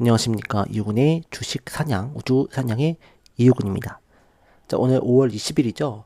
안녕하십니까. 이유군의 주식 사냥, 우주 사냥의 이유군입니다. 자, 오늘 5월 20일이죠.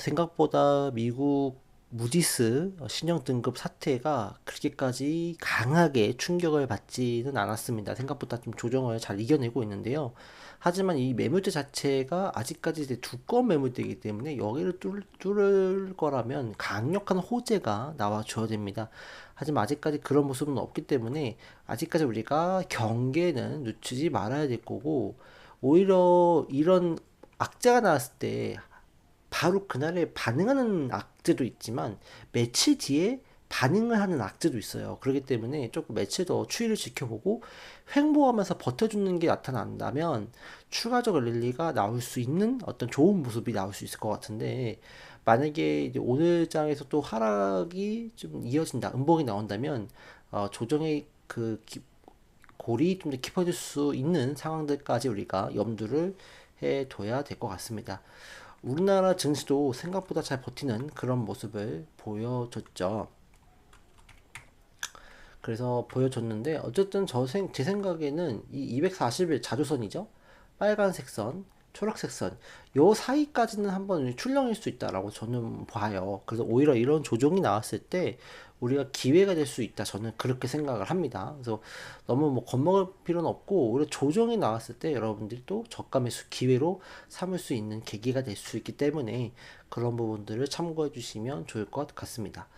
생각보다 미국 무디스 신용 등급 사태가 그렇게까지 강하게 충격을 받지는 않았습니다. 생각보다 좀 조정을 잘 이겨내고 있는데요. 하지만 이 매물대 자체가 아직까지 이제 두꺼운 매물대이기 때문에 여기를 뚫을 거라면 강력한 호재가 나와줘야 됩니다. 하지만 아직까지 그런 모습은 없기 때문에 아직까지 우리가 경계는 늦추지 말아야 될 거고, 오히려 이런 악재가 나왔을 때 바로 그날에 반응하는 악재도 있지만 며칠 뒤에 반응을 하는 악재도 있어요. 그렇기 때문에 조금 며칠 더 추이를 지켜보고 횡보하면서 버텨주는 게 나타난다면 추가적 랠리가 나올 수 있는 어떤 좋은 모습이 나올 수 있을 것 같은데, 만약에 이제 오늘 장에서 또 하락이 좀 이어진다, 음봉이 나온다면 조정의 골이 좀 더 깊어질 수 있는 상황들까지 우리가 염두를 해둬야 될 것 같습니다. 우리나라 증시도 생각보다 잘 버티는 그런 모습을 보여줬죠. 그래서 보여줬는데 어쨌든 제 생각에는 이 240일 자주선이죠. 빨간색 선, 초록색 선, 요 사이까지는 한번 출렁일 수 있다라고 저는 봐요. 그래서 오히려 이런 조정이 나왔을 때 우리가 기회가 될 수 있다. 저는 그렇게 생각을 합니다. 그래서 너무 뭐 겁먹을 필요는 없고, 오히려 조정이 나왔을 때 여러분들이 또 저가 매수 기회로 삼을 수 있는 계기가 될 수 있기 때문에 그런 부분들을 참고해 주시면 좋을 것 같습니다.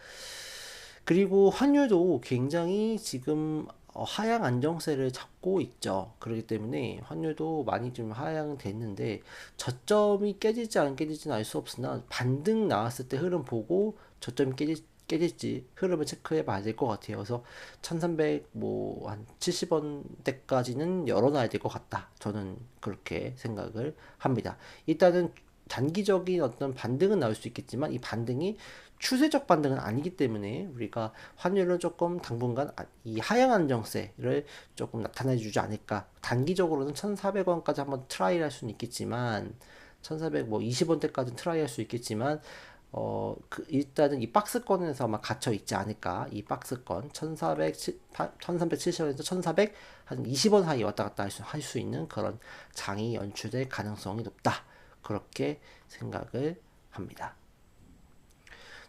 그리고 환율도 굉장히 지금 하향 안정세를 잡고 있죠. 그렇기 때문에 환율도 많이 좀 하향됐는데 저점이 깨질지 안 깨질지는 알 수 없으나 반등 나왔을 때 흐름 보고 저점이 깨질지 흐름을 체크해 봐야 될 것 같아요. 그래서 1300 뭐 한 70원대까지는 열어놔야 될 것 같다. 저는 그렇게 생각을 합니다. 일단은 단기적인 어떤 반등은 나올 수 있겠지만 이 반등이 추세적 반등은 아니기 때문에 우리가 환율은 조금 당분간 이 하향 안정세를 조금 나타내 주지 않을까. 단기적으로는 1,400원까지 한번 트라이 할 수는 있겠지만 1,400 뭐 20원대까지 트라이 할 수 있겠지만 일단은 이 박스권에서 아마 갇혀 있지 않을까. 이 박스권 1370원에서 1400 한 20원 사이 왔다 갔다 할 수 있는 그런 장이 연출될 가능성이 높다. 그렇게 생각을 합니다.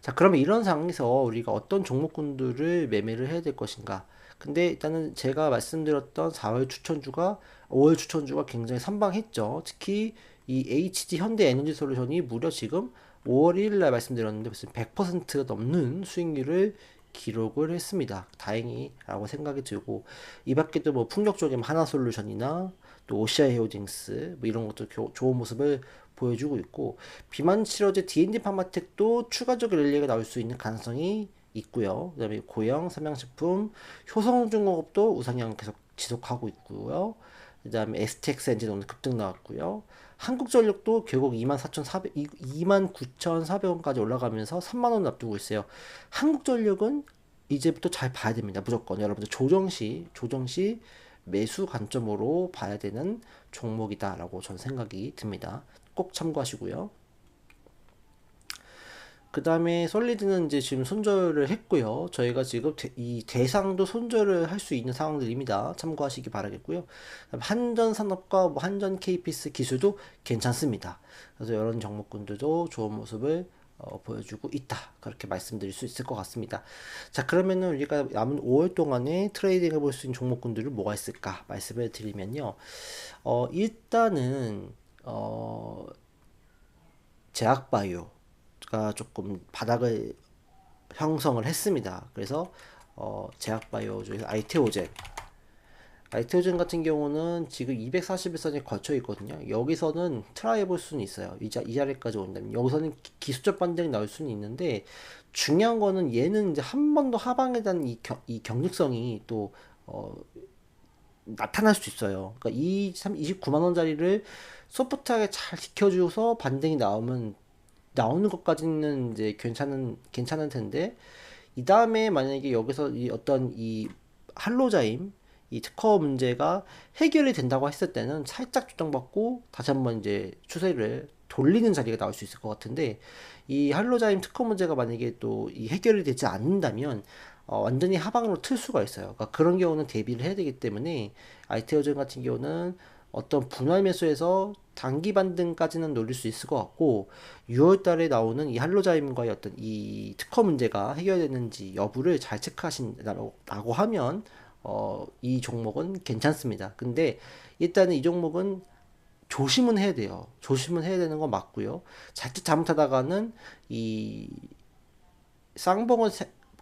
자, 그러면 이런 상황에서 우리가 어떤 종목군들을 매매를 해야 될 것인가? 근데 일단은 제가 말씀드렸던 4월 추천주가 5월 추천주가 굉장히 선방했죠. 특히 이 HD 현대 에너지 솔루션이 무려 지금 5월 1일 날 말씀드렸는데 무슨 100%가 넘는 수익률을 기록을 했습니다. 다행이라고 생각이 들고, 이 밖에도 뭐 풍력 쪽에 하나솔루션이나 또 오시아이 헤어징스 뭐 이런 것도 좋은 모습을 보여주고 있고, 비만 치료제 D&D 파마텍도 추가적 랠리가 나올 수 있는 가능성이 있고요. 그다음에 고영, 삼양식품, 효성중공업도 우상향 계속 지속하고 있고요. 그다음에 STX 엔진 오늘 급등 나왔고요. 한국전력도 결국 29,400원까지 올라가면서 3만 원 앞두고 있어요. 한국전력은 이제부터 잘 봐야 됩니다. 무조건 여러분들 조정시 매수 관점으로 봐야 되는 종목이다라고 저는 생각이 듭니다. 꼭 참고하시고요. 그 다음에 솔리드는 이제 지금 손절을 했고요. 저희가 지금 이 대상도 손절을 할 수 있는 상황들입니다. 참고하시기 바라겠고요. 한전산업과 뭐 한전 KPS 기술도 괜찮습니다. 그래서 이런 종목군들도 좋은 모습을 보여주고 있다. 그렇게 말씀드릴 수 있을 것 같습니다. 자, 그러면은 우리가 남은 5월 동안에 트레이딩 해볼 수 있는 종목군들은 뭐가 있을까 말씀을 드리면요. 일단은 제약바이오가 조금 바닥을 형성을 했습니다. 그래서 제약바이오 중에서 아이테오젠 같은 경우는 지금 241선에 걸쳐 있거든요. 여기서는 트라이 해볼 수는 있어요. 이 자리까지 온다면 여기서는 기술적 반등이 나올 수는 있는데, 중요한 거는 얘는 이제 한 번 더 하방에 대한 이 경직성이 또 나타날 수 있어요. 그러니까 29만 원짜리를 소프트하게 잘 지켜줘서 반등이 나오는 것까지는 이제 괜찮은 텐데, 이 다음에 만약에 여기서 이 어떤 이 할로자임 이 특허 문제가 해결이 된다고 했을 때는 살짝 조정받고 다시 한번 이제 추세를 돌리는 자리가 나올 수 있을 것 같은데, 이 할로자임 특허 문제가 만약에 또 이 해결이 되지 않는다면 완전히 하방으로 틀 수가 있어요. 그러니까 그런 경우는 대비를 해야 되기 때문에 아이테오젠 같은 경우는 어떤 분할 매수에서 단기 반등까지는 노릴 수 있을 것 같고 6월 달에 나오는 이 할로자임과의 어떤 이 특허 문제가 해결되는지 여부를 잘 체크하신다고 하면 이 종목은 괜찮습니다. 근데 일단은 이 종목은 조심은 해야 돼요. 조심은 해야 되는 건 맞고요. 자칫 잘못하다가는 이 쌍봉을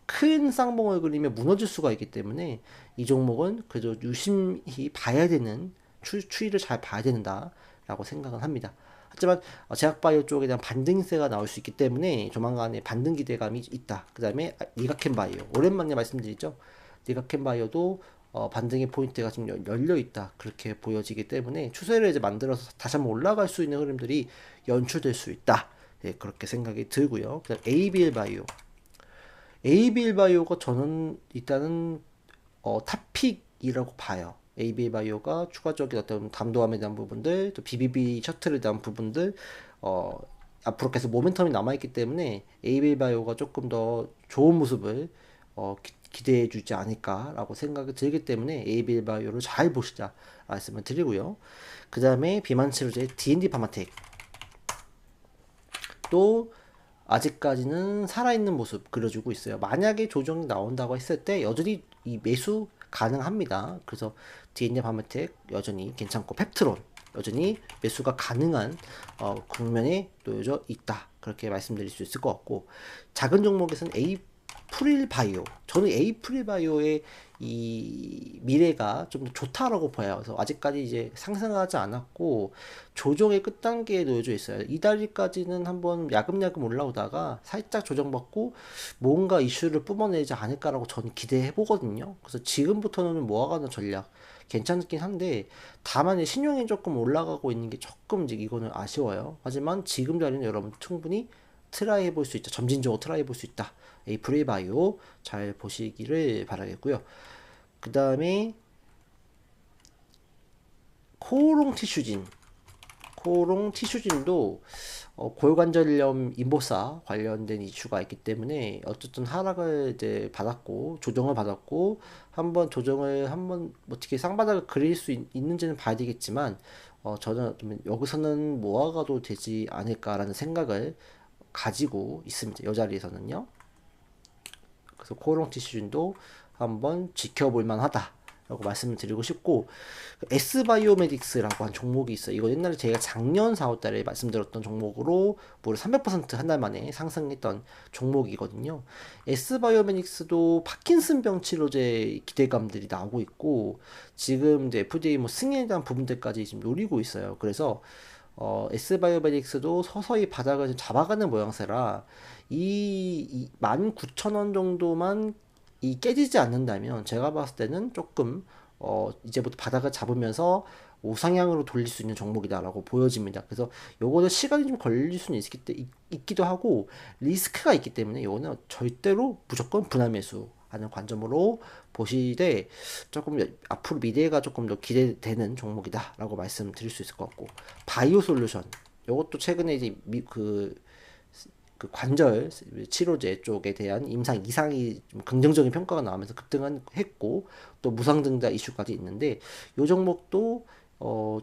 큰 쌍봉을 그리면 무너질 수가 있기 때문에 이 종목은 그래도 유심히 봐야 되는 추이를 잘 봐야 된다라고 생각을 합니다. 하지만 제약바이오 쪽에 대한 반등세가 나올 수 있기 때문에 조만간에 반등 기대감이 있다. 그 다음에 니가캔바이오 오랜만에 말씀드리죠. 니가캔바이오도 반등의 포인트가 지금 열려 있다. 그렇게 보여지기 때문에 추세를 이제 만들어서 다시 한번 올라갈 수 있는 흐름들이 연출될 수 있다. 예, 그렇게 생각이 들고요. 그다음 ABL 바이오가 저는 일단은 탑픽이라고 봐요. AB 바이오가 추가적인 어떤 담도함에 대한 부분들, 또 BBB 셔틀에 대한 부분들, 앞으로 계속 모멘텀이 남아있기 때문에 AB 바이오가 조금 더 좋은 모습을 기대해 주지 않을까라고 생각이 들기 때문에 AB 바이오를 잘 보시자 말씀을 드리고요. 그 다음에 비만 치료제 D&D 파마텍 또 아직까지는 살아있는 모습 그려주고 있어요. 만약에 조정이 나온다고 했을 때 여전히 이 매수 가능합니다. 그래서 DNA 파마텍 여전히 괜찮고 펩트론 여전히 매수가 가능한 국면에 놓여져 있다. 그렇게 말씀드릴 수 있을 것 같고 작은 종목에서는 에이프릴 바이오 저는 에이프릴 바이오의 이 미래가 좀 좋다라고 봐요. 그래서 아직까지 이제 상승하지 않았고 조정의 끝단계에 놓여져 있어요. 이달까지는 한번 야금야금 올라오다가 살짝 조정받고 뭔가 이슈를 뿜어내지 않을까라고 저는 기대해 보거든요. 그래서 지금부터는 모아가는 전략 괜찮긴 한데 다만 신용이 조금 올라가고 있는 게 조금 이제 이거는 아쉬워요. 하지만 지금 자리는 여러분 충분히 트라이 해볼 수 있다. 점진적으로 트라이 해볼 수 있다. 에이프릴 바이오 잘 보시기를 바라겠고요. 그 다음에 코오롱 티슈진도 골관절염 임보사 관련된 이슈가 있기 때문에 어쨌든 하락을 이제 받았고 조정을 받았고 한번 어떻게 쌍바닥을 그릴 수 있는지는 봐야 되겠지만 저는 여기서는 모아가도 되지 않을까라는 생각을 가지고 있습니다. 이 자리에서는요. 그래서 코오롱 티슈진도 한번 지켜볼 만하다. 라고 말씀을 드리고 싶고 S바이오메딕스라고 한 종목이 있어요. 이거 옛날에 제가 작년 4월달에 말씀드렸던 종목으로 무려 300% 한 달 만에 상승했던 종목이거든요. S바이오메딕스도 파킨슨병 치료제 기대감들이 나오고 있고 지금 이제 FDA 뭐 승인에 대한 부분들까지 지금 노리고 있어요. 그래서 S바이오메딕스도 서서히 바닥을 좀 잡아가는 모양새라 이 19,000원 정도만 이 깨지지 않는다면 제가 봤을 때는 조금 이제부터 바닥을 잡으면서 우상향으로 돌릴 수 있는 종목이다라고 보여집니다. 그래서 요거는 시간이 좀 걸릴 수는 있기도 하고 리스크가 있기 때문에 요거는 절대로 무조건 분할 매수하는 관점으로 보시되 조금 앞으로 미래가 조금 더 기대되는 종목이다라고 말씀드릴 수 있을 것 같고 바이오 솔루션 요것도 최근에 이제 그 관절 치료제 쪽에 대한 임상 이상이 좀 긍정적인 평가가 나오면서 급등했고 또 무상증자 이슈까지 있는데 이 종목도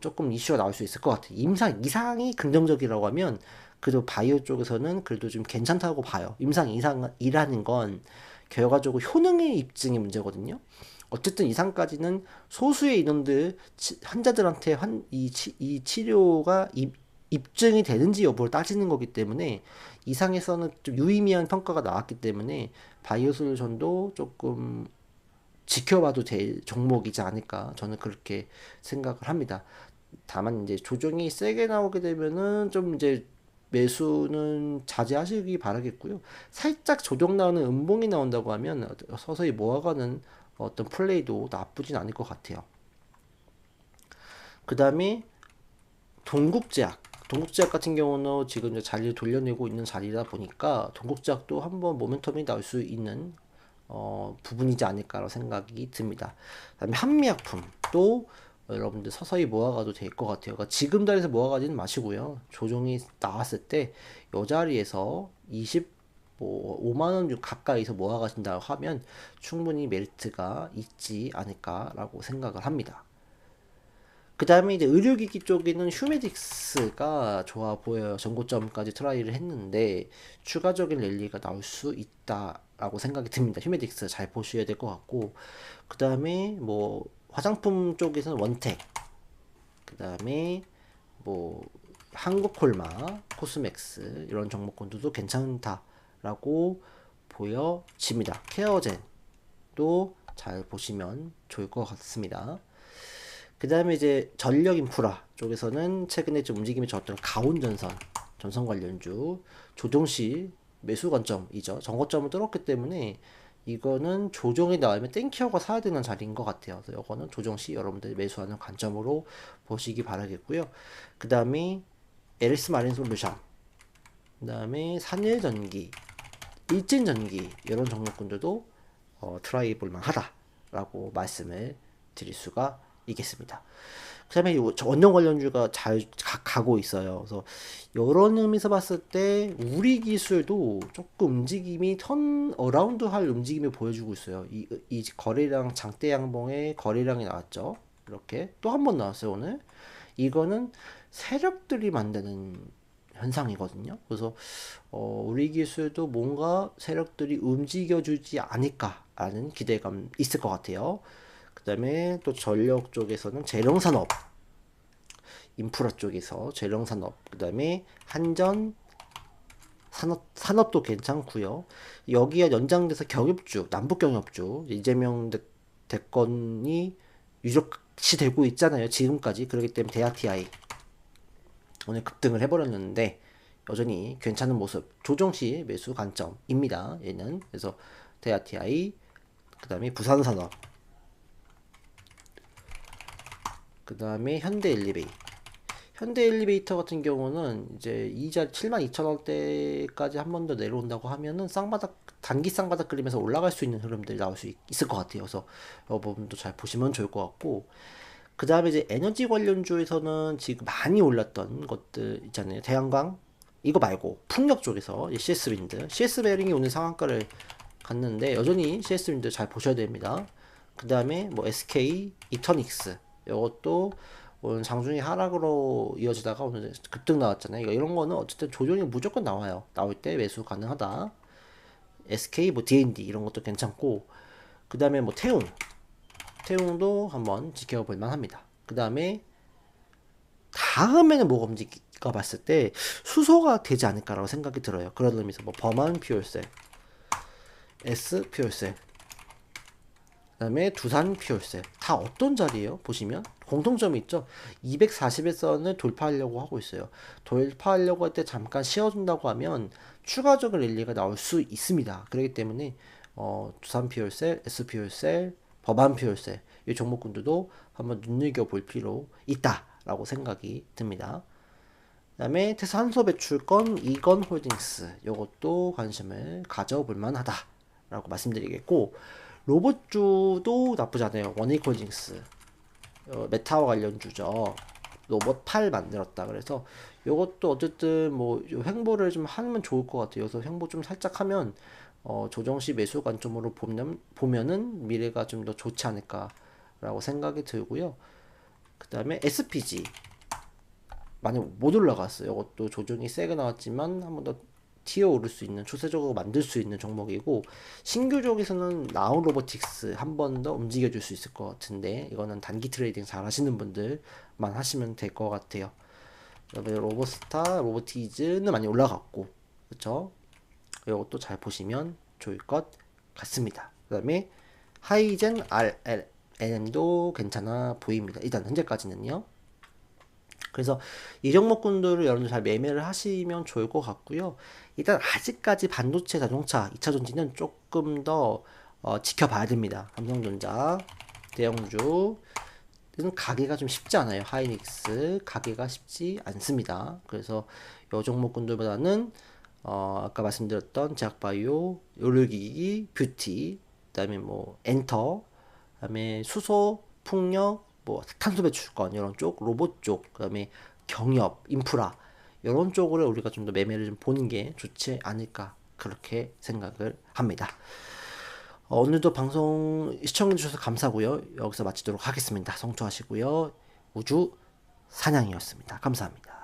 조금 이슈가 나올 수 있을 것 같아요. 임상 이상이 긍정적이라고 하면 그래도 바이오 쪽에서는 그래도 좀 괜찮다고 봐요. 임상 이상이라는 건 결과적으로 효능의 입증이 문제거든요. 어쨌든 이상까지는 소수의 인원들 환자들한테 이 치료가 입증이 되는지 여부를 따지는 거기 때문에 이상에서는 좀 유의미한 평가가 나왔기 때문에 바이오 솔루션도 조금 지켜봐도 될 종목이지 않을까 저는 그렇게 생각을 합니다. 다만 이제 조정이 세게 나오게 되면은 좀 이제 매수는 자제하시기 바라겠고요. 살짝 조정 나오는 음봉이 나온다고 하면 서서히 모아가는 어떤 플레이도 나쁘진 않을 것 같아요. 그 다음에 동국제약 같은 경우는 지금 이제 자리를 돌려내고 있는 자리다 보니까 동국제약도 한번 모멘텀이 나올 수 있는 부분이지 않을까라고 생각이 듭니다. 그다음에 한미약품도 여러분들 서서히 모아가도 될 것 같아요. 그러니까 지금 자리에서 모아가지는 마시고요. 조정이 나왔을 때 이 자리에서 뭐 5만 원 가까이서 모아가신다고 하면 충분히 메리트가 있지 않을까라고 생각을 합니다. 그 다음에 이제 의료기기 쪽에는 휴메딕스가 좋아 보여요. 전고점까지 트라이를 했는데 추가적인 랠리가 나올 수 있다라고 생각이 듭니다. 휴메딕스 잘 보셔야 될 것 같고, 그 다음에 뭐 화장품 쪽에서는 원택, 그 다음에 뭐 한국콜마, 코스맥스 이런 종목군들도 괜찮다라고 보여집니다. 케어젠도 잘 보시면 좋을 것 같습니다. 그 다음에 이제 전력 인프라 쪽에서는 최근에 좀 움직임이 좋았던 가온전선, 전선 관련주, 조정시 매수 관점이죠. 정고점을 뚫었기 때문에 이거는 조정이 나오면 땡큐어가 사야 되는 자리인 것 같아요. 그래서 이거는 조정시 여러분들이 매수하는 관점으로 보시기 바라겠고요. 그 다음에 LS 마린 솔루션, 그 다음에 산일전기, 일진전기 이런 종목군들도 트라이 볼만 하다라고 말씀을 드릴 수가 있겠습니다. 그 다음에 원전 관련주가 잘 가고 있어요. 그래서 이런 의미에서 봤을 때 우리 기술도 조금 움직임이 턴 어라운드 할 움직임을 보여주고 있어요. 이 거래량 장대 양봉의 거래량이 나왔죠. 이렇게 또 한 번 나왔어요 오늘. 이거는 세력들이 만드는 현상이거든요. 그래서 우리 기술도 뭔가 세력들이 움직여주지 않을까라는 기대감 있을 것 같아요. 그 다음에 또 전력 쪽에서는 재령산업, 인프라 쪽에서 재령산업, 그 다음에 한전 산업도 괜찮고요. 여기에 연장돼서 경협주, 남북 경협주, 이재명 대권이 유력시 되고 있잖아요. 지금까지. 그렇기 때문에 대아TI 오늘 급등을 해버렸는데 여전히 괜찮은 모습. 조정시 매수 관점입니다. 얘는. 그래서 대아TI, 그 다음에 부산산업, 그 다음에 현대엘리베이터 같은 경우는 이제 이자 72,000원대까지 한 번 더 내려온다고 하면은 쌍바닥, 단기 쌍바닥 그리면서 올라갈 수 있는 흐름들이 나올 수 있을 것 같아요. 그래서 이 부분도 잘 보시면 좋을 것 같고, 그 다음에 이제 에너지 관련주에서는 지금 많이 올랐던 것들 있잖아요. 태양광, 이거 말고 풍력 쪽에서 CS윈드, CS베링이 오늘 상한가를 갔는데 여전히 CS윈드 잘 보셔야 됩니다. 그 다음에 뭐 SK, 이터닉스, 이것도 오늘 장중에 하락으로 이어지다가 오늘 급등 나왔잖아요. 이런 거는 어쨌든 조정이 무조건 나와요. 나올 때 매수 가능하다. SK, 뭐 D&D 이런 것도 괜찮고, 그 다음에 뭐 태웅도 한번 지켜볼 만합니다. 그 다음에 다음에는 뭐가 움직일까 봤을 때 수소가 되지 않을까라고 생각이 들어요. 그런 의미에서 뭐 범한 퓨얼셀, S 퓨얼셀, 그 다음에 두산 퓨얼셀 다 어떤 자리예요? 보시면 공통점이 있죠. 241선을 돌파하려고 하고 있어요. 돌파하려고 할 때 잠깐 쉬어준다고 하면 추가적인 랠리가 나올 수 있습니다. 그렇기 때문에 두산 퓨얼셀, S 퓨얼셀, 법안 퓨얼셀 이 종목군들도 한번 눈여겨볼 필요 있다라고 생각이 듭니다. 그 다음에 태산소 배출권 이건홀딩스 이것도 관심을 가져볼 만하다라고 말씀드리겠고, 로봇주도 나쁘지 않아요. 원익홀딩스 메타와 관련주죠. 로봇 팔 만들었다. 그래서 이것도 어쨌든 뭐 횡보를 좀 하면 좋을 것 같아요. 그래서 횡보 좀 살짝 하면 조정시 매수 관점으로 보면은 미래가 좀 더 좋지 않을까라고 생각이 들고요. 그 다음에 SPG 많이 못 올라갔어요. 이것도 조정이 세게 나왔지만 한 번 더 튀어 오를 수 있는, 추세적으로 만들 수 있는 종목이고, 신규 쪽에서는 나우 로보틱스 한 번 더 움직여 줄 수 있을 것 같은데 이거는 단기 트레이딩 잘 하시는 분들만 하시면 될 것 같아요. 그다음에 로보스타, 로보티즈는 많이 올라갔고, 그쵸? 이것도 잘 보시면 좋을 것 같습니다. 그 다음에 하이젠 RLN도 괜찮아 보입니다. 일단 현재까지는요. 그래서 이 종목군들을 여러분들 잘 매매를 하시면 좋을 것 같고요. 일단 아직까지 반도체, 자동차, 2차 전지는 조금 더 지켜봐야 됩니다. 삼성전자, 대형주 는 가기가 좀 쉽지 않아요. 하이닉스 가기가 쉽지 않습니다. 그래서 이 종목군들보다는 아까 말씀드렸던 제약바이오, 의료기기, 뷰티, 그다음에 뭐 엔터, 그다음에 수소, 풍력, 뭐 탄소 배출권 이런 쪽, 로봇 쪽, 그다음에 경협, 인프라 이런 쪽으로 우리가 좀 더 매매를 좀 보는 게 좋지 않을까, 그렇게 생각을 합니다. 오늘도 방송 시청해주셔서 감사하고요. 여기서 마치도록 하겠습니다. 성투하시고요. 우주 사냥이었습니다. 감사합니다.